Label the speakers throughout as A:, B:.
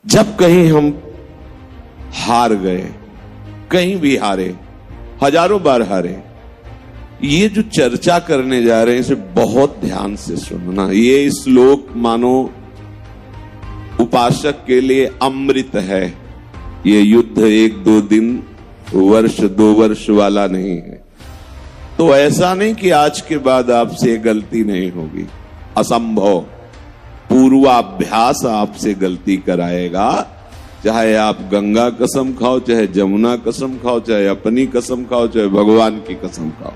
A: जब कहीं हम हार गए, कहीं भी हारे, हजारों बार हारे, ये जो चर्चा करने जा रहे हैं इसे बहुत ध्यान से सुनना। ये श्लोक मानो उपासक के लिए अमृत है। ये युद्ध 1-2 दिन, वर्ष 2 वर्ष वाला नहीं है। तो ऐसा नहीं कि आज के बाद आपसे गलती नहीं होगी, असंभव। पूर्वाभ्यास आपसे गलती कराएगा। चाहे आप गंगा कसम खाओ, चाहे जमुना कसम खाओ, चाहे अपनी कसम खाओ, चाहे भगवान की कसम खाओ।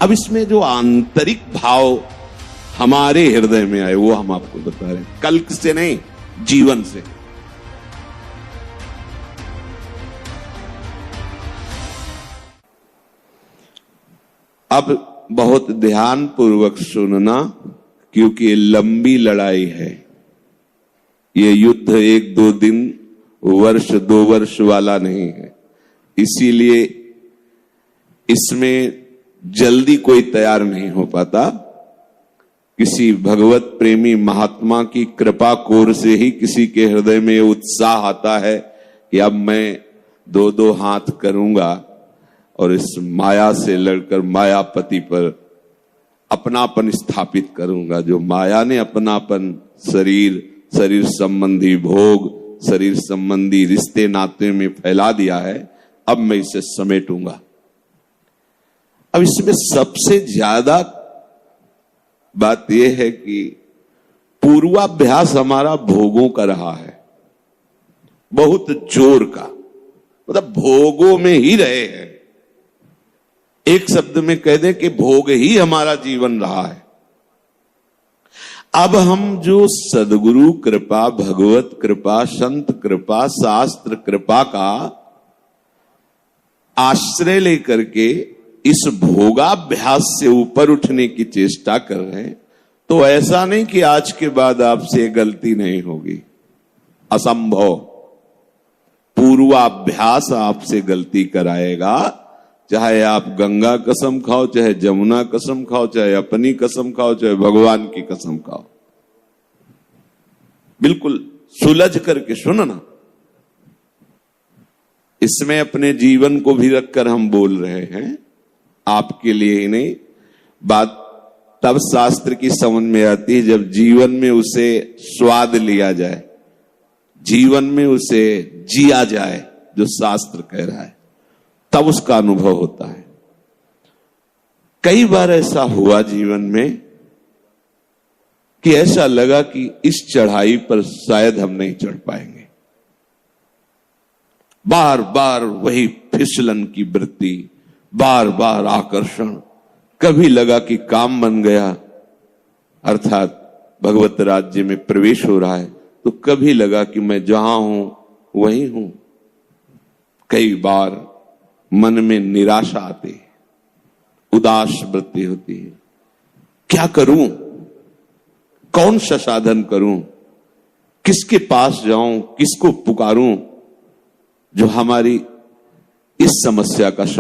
A: अब इसमें जो आंतरिक भाव हमारे हृदय में आए वो हम आपको बता रहे हैं, कल्क से नहीं, जीवन से। अब बहुत ध्यान पूर्वक सुनना, क्योंकि ये लंबी लड़ाई है। ये युद्ध 1-2 दिन, वर्ष 2 वर्ष वाला नहीं है। इसीलिए इसमें जल्दी कोई तैयार नहीं हो पाता। किसी भगवत प्रेमी महात्मा की कृपा कोर से ही किसी के हृदय में उत्साह आता है कि अब मैं 2-2 हाथ करूंगा और इस माया से लड़कर मायापति पर अपनापन स्थापित करूंगा। जो माया ने अपनापन शरीर संबंधी भोग, शरीर संबंधी रिश्ते नाते में फैला दिया है, अब मैं इसे समेटूंगा। अब इसमें सबसे ज्यादा बात यह है कि पूर्वाभ्यास हमारा भोगों का रहा है, बहुत जोर का, मतलब भोगों में ही रहे हैं। एक शब्द में कह दें कि भोग ही हमारा जीवन रहा है। अब हम जो सद्गुरु कृपा, भगवत कृपा, संत कृपा, शास्त्र कृपा का आश्रय लेकर के इस भोगाभ्यास से ऊपर उठने की चेष्टा कर रहे हैं, तो ऐसा नहीं कि आज के बाद आपसे गलती नहीं होगी, असंभव। पूर्वाभ्यास आपसे गलती कराएगा। चाहे आप गंगा कसम खाओ, चाहे जमुना कसम खाओ, चाहे अपनी कसम खाओ, चाहे भगवान की कसम खाओ। बिल्कुल सुलझ करके सुनना। इसमें अपने जीवन को भी रखकर हम बोल रहे हैं, आपके लिए ही नहीं। बात तब शास्त्र की समझ में आती है जब जीवन में उसे स्वाद लिया जाए, जीवन में उसे जिया जाए, जो शास्त्र कह रहा है, तब उसका अनुभव होता है। कई बार ऐसा हुआ जीवन में कि ऐसा लगा कि इस चढ़ाई पर शायद हम नहीं चढ़ पाएंगे। बार बार वही फिसलन की वृत्ति, बार बार आकर्षण। कभी लगा कि काम बन गया, अर्थात भगवत राज्य में प्रवेश हो रहा है, तो कभी लगा कि मैं जहां हूं वहीं हूं। कई बार मन में निराशा आती है, उदास वृत्ति होती है। क्या करूं, कौन सा साधन करूं, किसके पास जाऊं, किसको पुकारूं जो हमारी इस समस्या का समाधान